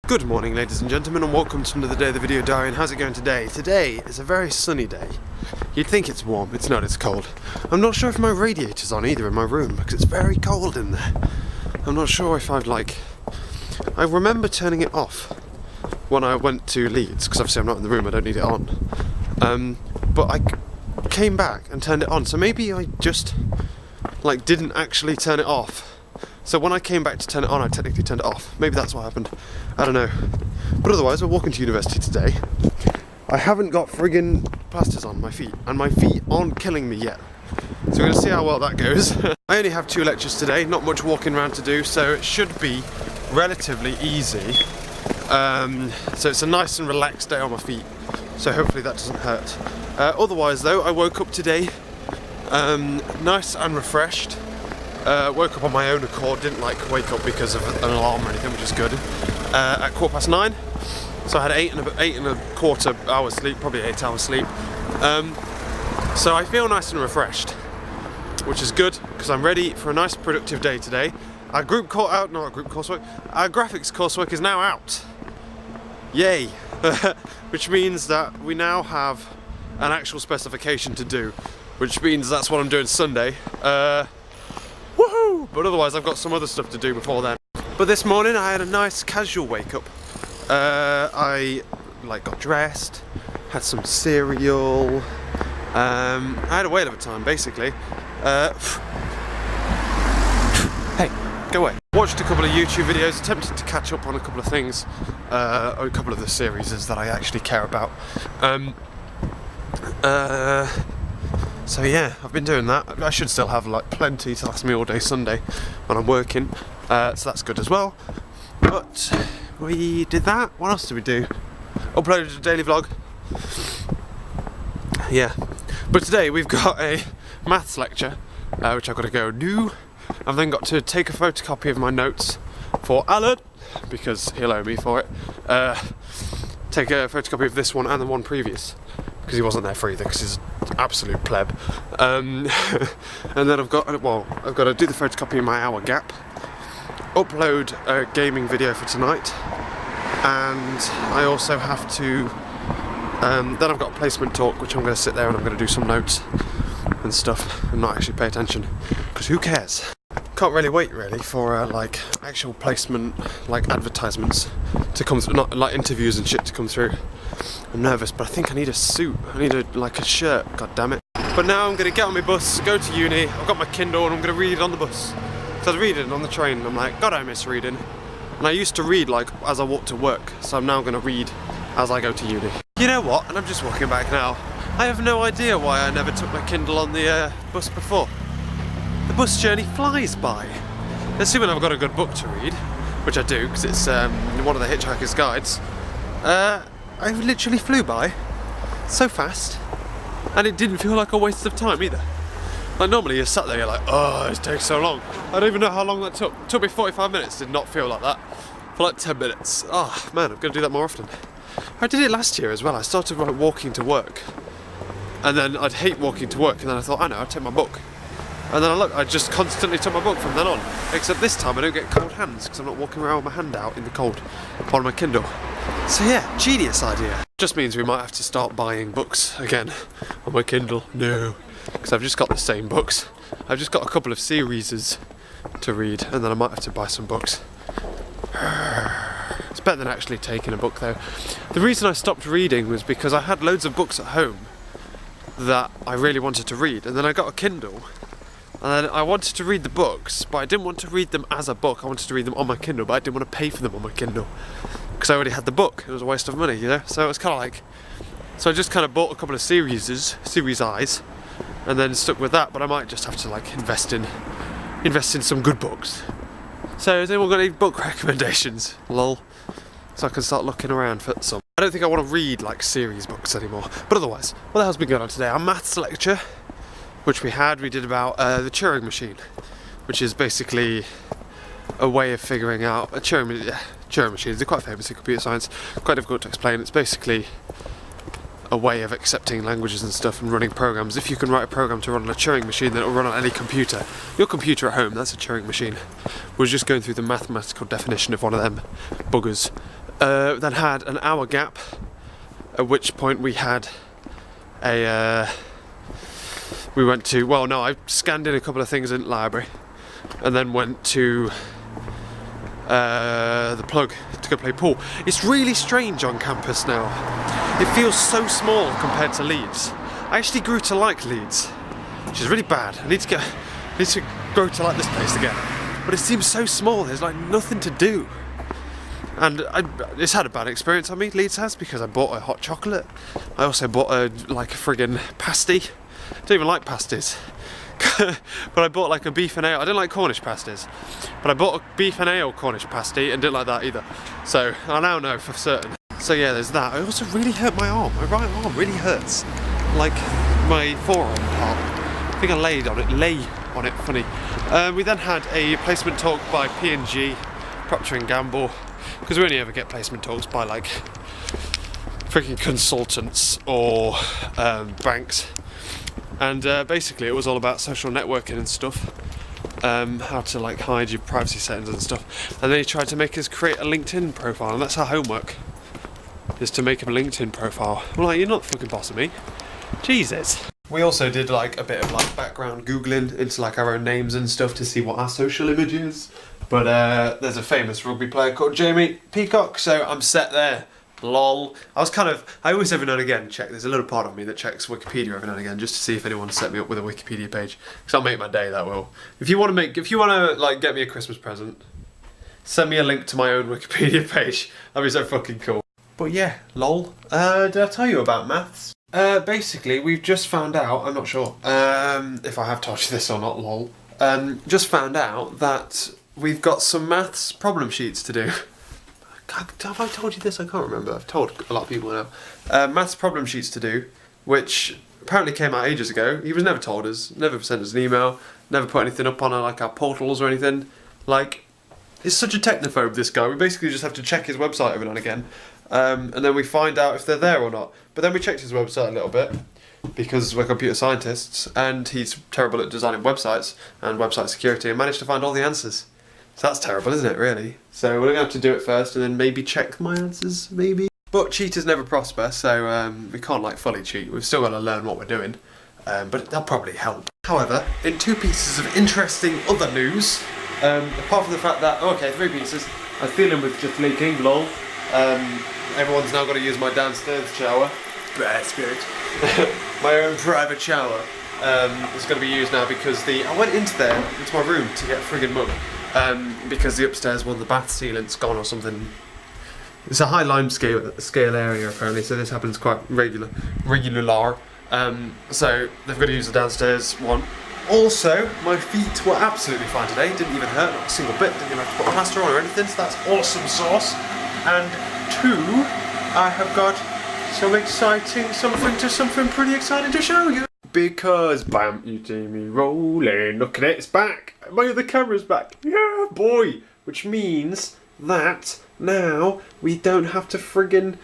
Good morning, ladies and gentlemen, and welcome to another day of the Video Diary. And how's it going today? Today is a very sunny day. You'd think it's warm, it's not, it's cold. I'm not sure if my radiator's on either in my room because it's very cold in there. I'm not sure if I remember turning it off when I went to Leeds, because obviously I'm not in the room, I don't need it on. But I came back and turned it on, so maybe I just didn't actually turn it off. So when I came back to turn it on, I technically turned it off. Maybe that's what happened. I don't know. But otherwise, we're walking to university today. I haven't got friggin' plasters on my feet, and my feet aren't killing me yet. So we're going to see how well that goes. I only have 2 lectures today, not much walking around to do, so it should be relatively easy. So it's a nice and relaxed day on my feet, so hopefully that doesn't hurt. Otherwise though, I woke up today nice and refreshed. Woke up on my own accord, didn't wake up because of an alarm or anything, which is good. At 9:15, so I had 8.25 hours sleep, probably 8 hours sleep. So I feel nice and refreshed, which is good because I'm ready for a nice productive day today. Our our graphics coursework is now out. Yay! Which means that we now have an actual specification to do, which means that's what I'm doing Sunday. Woohoo! But otherwise I've got some other stuff to do before then. But this morning I had a nice casual wake up. I got dressed, had some cereal. I had a whale of a time basically. Hey, go away. Watched a couple of YouTube videos, attempted to catch up on a couple of things, a couple of the series that I actually care about. So yeah, I've been doing that. I should still have plenty to last me all day Sunday when I'm working, so that's good as well. But we did that. What else did we do? Uploaded a daily vlog. Yeah, but today we've got a maths lecture, which I've got to go do. I've then got to take a photocopy of my notes for Alan, because he'll owe me for it. Take a photocopy of this one and the one previous, because he wasn't there for either, because he's an absolute pleb. And then I've got to do the photocopy in my hour gap, upload a gaming video for tonight, and I also have to, then I've got a placement talk, which I'm going to sit there and I'm going to do some notes and stuff and not actually pay attention, because who cares? Can't really wait really for actual placement, advertisements to come through, not interviews and shit to come through. I'm nervous, but I think I need a suit. I need a shirt, god damn it. But now I'm gonna get on my bus, go to uni. I've got my Kindle and I'm gonna read on the bus. So I was reading on the train and I'm like, God, I miss reading. And I used to read as I walked to work, so I'm now gonna read as I go to uni. You know what? And I'm just walking back now. I have no idea why I never took my Kindle on the bus before. The bus journey flies by. Assuming I've got a good book to read, which I do, because it's one of the Hitchhiker's Guides. I literally flew by so fast, and it didn't feel like a waste of time either. Normally you're sat there, you're like, oh, it takes so long. I don't even know how long that took. It took me 45 minutes, did not feel like that. For 10 minutes. Oh man, I'm going to do that more often. I did it last year as well. I started walking to work, and then I'd hate walking to work, and then I thought, I know, I'd take my book. And then I just constantly took my book from then on. Except this time I don't get cold hands because I'm not walking around with my hand out in the cold on my Kindle. So yeah, genius idea. Just means we might have to start buying books again on my Kindle. No, because I've just got the same books. I've just got a couple of series to read, and then I might have to buy some books. It's better than actually taking a book though. The reason I stopped reading was because I had loads of books at home that I really wanted to read, and then I got a Kindle. And then I wanted to read the books, but I didn't want to read them as a book. I wanted to read them on my Kindle, but I didn't want to pay for them on my Kindle because I already had the book. It was a waste of money, you know. So it was kind of so I just kind of bought a couple of series I's, and then stuck with that. But I might just have to invest in some good books. So has anyone got any book recommendations? Lol. So I can start looking around for some. I don't think I want to read series books anymore. But otherwise, what the hell's been going on today? Our maths lecture, which we did about the Turing machine, which is basically a way of figuring out a Turing machines. They're quite famous in computer science, quite difficult to explain. It's basically a way of accepting languages and stuff and running programs. If you can write a program to run on a Turing machine, then it'll run on any computer. Your computer at home, that's a Turing machine. We're just going through the mathematical definition of one of them buggers. Then had an hour gap, at which point we had we went to, well no, I scanned in a couple of things in the library and then went to the plug to go play pool. It's really strange on campus now. It feels so small compared to Leeds. I actually grew to like Leeds, which is really bad. I need to grow to like this place again. But it seems so small, there's like nothing to do. And it's had a bad experience on me, Leeds has, because I bought a hot chocolate. I also bought a friggin' pasty. I don't even like pasties. But I bought like a beef and ale. I don't like Cornish pasties. But I bought a beef and ale Cornish pasty and didn't like that either. So I now know for certain. So yeah, there's that. I also really hurt my arm. My right arm really hurts. Like my forearm part. I think I lay on it, funny. We then had a placement talk by P&G, Procter & Gamble, because we only ever get placement talks by like freaking consultants or banks. And basically it was all about social networking and stuff, how to like hide your privacy settings and stuff. And then he tried to make us create a LinkedIn profile, and that's our homework, is to make a LinkedIn profile. I'm like, you're not the fucking boss of me. Jesus. We also did like a bit of like background Googling into like our own names and stuff to see what our social image is. But there's a famous rugby player called Jamie Peacock, so I'm set there. Lol. I always every now and again check, there's a little part of me that checks Wikipedia every now and again just to see if anyone's set me up with a Wikipedia page. Because that'll make my day, that will. If you want to like get me a Christmas present, send me a link to my own Wikipedia page. That'd be so fucking cool. But yeah, lol. Did I tell you about maths? Basically, we've just found out, I'm not sure if I have told you this or not, lol. Just found out that we've got some maths problem sheets to do. Have I told you this? I can't remember. I've told a lot of people now. Maths problem sheets to do, which apparently came out ages ago. He was never told us, never sent us an email, never put anything up on like our portals or anything. Like, he's such a technophobe, this guy. We basically just have to check his website every now and again, and then we find out if they're there or not. But then we checked his website a little bit, because we're computer scientists, and he's terrible at designing websites and website security, and managed to find all the answers. So that's terrible, isn't it, really? So we're going to have to do it first and then maybe check my answers, maybe. But cheaters never prosper, so we can't like fully cheat. We've still got to learn what we're doing, but that'll probably help. However, in two pieces of interesting other news, apart from the fact that, three pieces, I was dealing with just leaking, lol. Everyone's now got to use my downstairs shower. Bastard. My own private shower. It's going to be used now because I went into my room to get a friggin' mug. Because the upstairs one, the bath sealant's gone or something. It's a high lime scale area apparently, so this happens quite regular. So they've got to use the downstairs one. Also, my feet were absolutely fine today. Didn't even hurt, not a single bit. Didn't even have to put a plaster on or anything. So that's awesome sauce. And two, I have got something pretty exciting to show you. Because, bam, you see me rolling, look at it, it's back, my other camera's back, yeah boy, which means that now we don't have to friggin',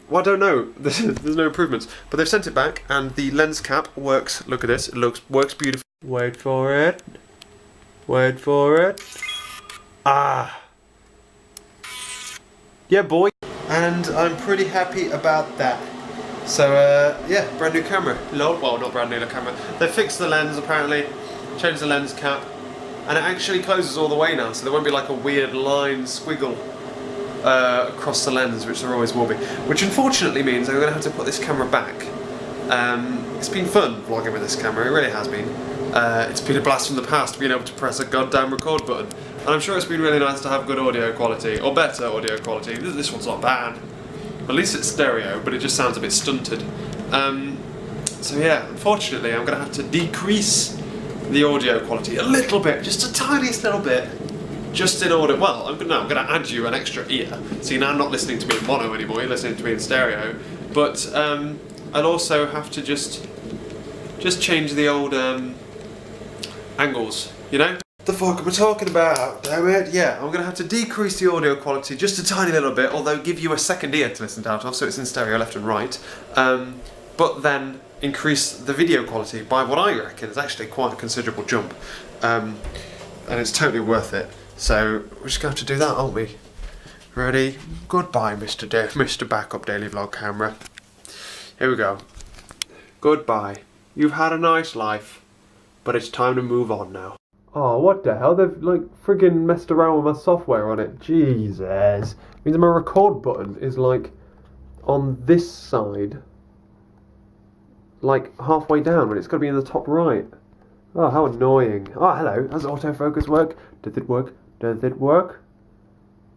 well, I don't know, there's no improvements, but they've sent it back and the lens cap works, look at this, it works beautiful. Wait for it, ah, yeah boy, and I'm pretty happy about that. So yeah, brand new camera. Well, not brand new camera. They fixed the lens apparently, changed the lens cap, and it actually closes all the way now, so there won't be like a weird line squiggle across the lens, which there always will be. Which unfortunately means I'm going to have to put this camera back. It's been fun vlogging with this camera, it really has been. It's been a blast from the past being able to press a goddamn record button, and I'm sure it's been really nice to have good audio quality, or better audio quality. This one's not bad. At least it's stereo, but it just sounds a bit stunted. So yeah, unfortunately I'm going to have to decrease the audio quality a little bit, just a tiniest little bit, just in order, well, I'm going to add you an extra ear. See, now I'm not listening to me in mono anymore, you're listening to me in stereo, but I'll also have to just change the old angles, you know? What the fuck am I talking about, damn it? Yeah, I'm going to have to decrease the audio quality just a tiny little bit, although give you a second ear to listen out of, so it's in stereo left and right, but then increase the video quality by what I reckon is actually quite a considerable jump, and it's totally worth it. So we're just going to have to do that, aren't we? Ready? Goodbye, Mr. Backup Daily Vlog camera. Here we go. Goodbye. You've had a nice life, but it's time to move on now. Oh, what the hell? They've like friggin' messed around with my software on it. Jesus. It means my record button is like on this side, like halfway down, when it's got to be in the top right. Oh, how annoying. Oh, hello. Does autofocus work? Does it work? Does it work?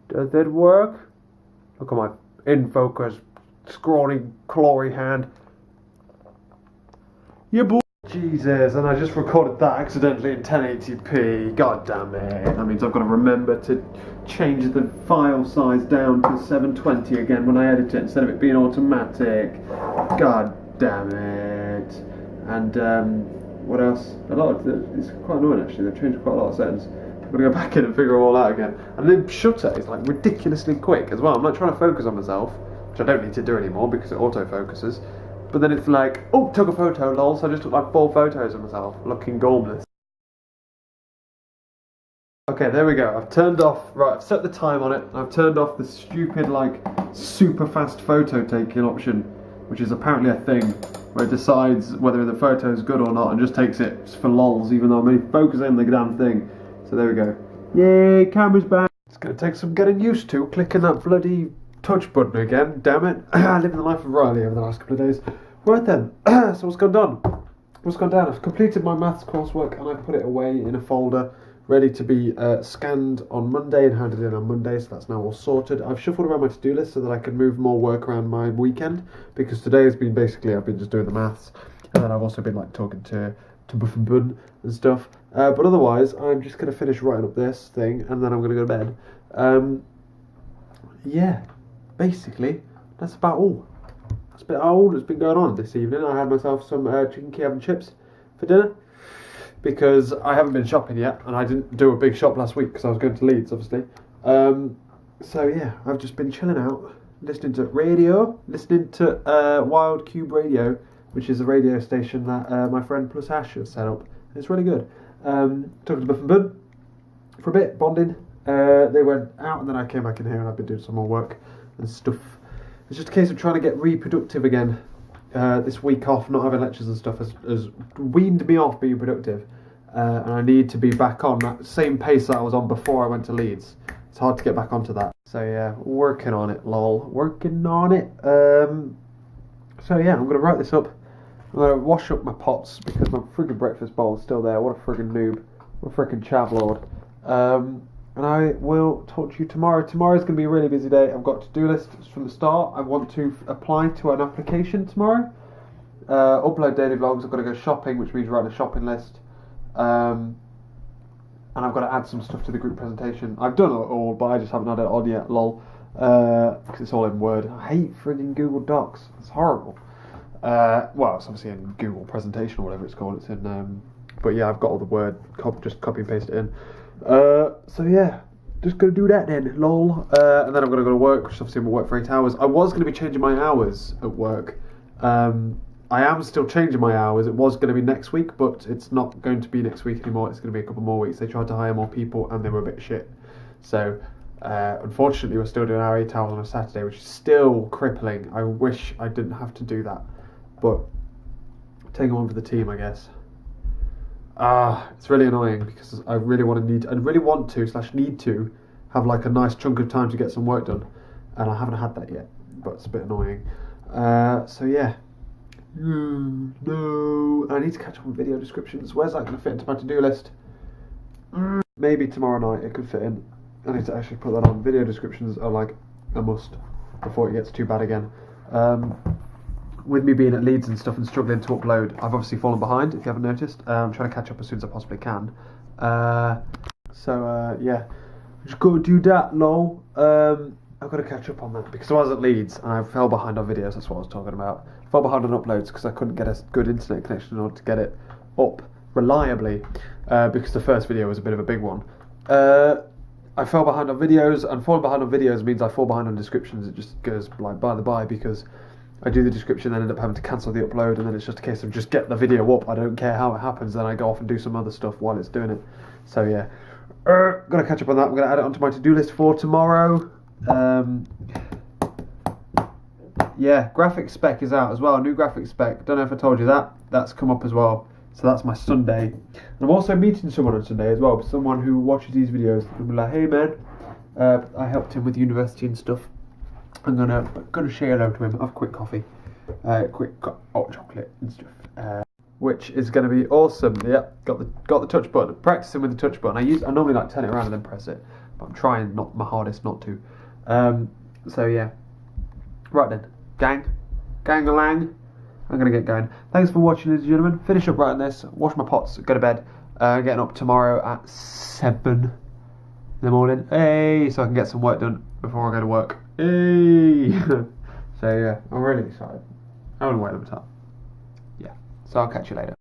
Does it work? Look at my in focus, scrawny, clawy hand. Yeah, boy. Jesus, and I just recorded that accidentally in 1080p. God damn it. That means I've got to remember to change the file size down to 720 again when I edit it instead of it being automatic. God damn it. And what else? It's quite annoying actually. They've changed quite a lot of settings. I'm going to go back in and figure it all out again. And the shutter is like ridiculously quick as well. I'm like trying to focus on myself, which I don't need to do anymore because it autofocuses. But then it's like, oh, took a photo, lol, so I just took like 4 photos of myself, looking gormless. Okay, there we go. I've turned off, right, I've set the time on it. I've turned off the stupid, like, super fast photo taking option, which is apparently a thing, where it decides whether the photo is good or not and just takes it for lols, even though I'm only focusing on the damn thing. So there we go. Yay, camera's back. It's going to take some getting used to, clicking that bloody touch button again, damn it. Living the life of Riley over the last couple of days. Right then, so what's gone down? I've completed my maths coursework and I put it away in a folder ready to be scanned on Monday and handed in on Monday, so that's now all sorted. I've shuffled around my to-do list so that I can move more work around my weekend, because today has been basically, I've been just doing the maths, and then I've also been like talking to Buff and Bun and stuff, but otherwise I'm just going to finish writing up this thing and then I'm going to go to bed. Yeah, basically that's about all. That's a bit old. It's been going on this evening. I had myself some chicken Kiev and chips for dinner because I haven't been shopping yet, and I didn't do a big shop last week because I was going to Leeds, obviously. So yeah, I've just been chilling out, listening to Wild Cube Radio, which is a radio station that my friend Plus Ash has set up. It's really good. Talking to Buff and Bun for a bit, bonding. They went out, and then I came back in here, and I've been doing some more work and stuff. It's just a case of trying to get reproductive again. This week off, not having lectures and stuff, has weaned me off being productive. And I need to be back on that same pace that I was on before I went to Leeds. It's hard to get back onto that. So yeah, working on it, lol. Working on it. So yeah, I'm going to write this up. I'm going to wash up my pots because my friggin' breakfast bowl is still there. What a friggin' noob. What a friggin' chavlord. And I will talk to you tomorrow. Tomorrow's going to be a really busy day. I've got to-do lists from the start. I want to apply to an application tomorrow. Upload daily vlogs. I've got to go shopping, which means write a shopping list. And I've got to add some stuff to the group presentation. I've done it all, but I just haven't had it on yet, lol. Because it's all in Word. I hate friggin' Google Docs. It's horrible. Well, it's obviously in Google Presentation or whatever it's called. It's in, but yeah, I've got all the Word. Just copy and paste it in. So yeah, just gonna do that then, lol. And then I'm gonna go to work, which obviously I'm gonna work for 8 hours. I was gonna be changing my hours at work. I am still changing my hours. It was gonna be next week, but it's not going to be next week anymore. It's gonna be a couple more weeks. They tried to hire more people and they were a bit shit. So unfortunately, we're still doing our 8 hours on a Saturday, which is still crippling. I wish I didn't have to do that, but taking one for the team, I guess. It's really annoying because I really want to need to have like a nice chunk of time to get some work done, and I haven't had that yet, but it's a bit annoying. So yeah, no, I need to catch up with video descriptions. Where's that going to fit into my to-do list? Maybe tomorrow night it could fit in. I need to actually put that on. Video descriptions are like a must before it gets too bad again. With me being at Leeds and stuff and struggling to upload, I've obviously fallen behind, if you haven't noticed. I'm trying to catch up as soon as I possibly can. Yeah, just got to do that, lol. I've got to catch up on that because I was at Leeds and I fell behind on videos. That's what I was talking about. I fell behind on uploads because I couldn't get a good internet connection in order to get it up reliably, because the first video was a bit of a big one. I fell behind on videos, and falling behind on videos means I fall behind on descriptions. It just goes like by the by because I do the description and end up having to cancel the upload, and then it's just a case of just get the video up. I don't care how it happens, then I go off and do some other stuff while it's doing it. So yeah, gotta catch up on that. I'm gonna add it onto my to-do list for tomorrow. Yeah, graphic spec is out as well. New graphic spec. Don't know if I told you that. That's come up as well. So that's my Sunday. And I'm also meeting someone on Sunday as well. Someone who watches these videos and be like, "Hey man, I helped him with university and stuff. I'm gonna say hello to him. Have a quick coffee, quick hot chocolate and stuff." Which is going to be awesome. Yep, got the touch button. Practicing with the touch button. I normally like turn it around and then press it, but I'm trying not my hardest not to. So yeah. Right then, gang-a-lang. I'm gonna get going. Thanks for watching, ladies and gentlemen. Finish up writing this. Wash my pots. Go to bed. Getting up tomorrow at 7 in the morning. Hey, so I can get some work done before I go to work. Hey. So yeah, I'm really excited. I want to wait a little time. Yeah. So I'll catch you later.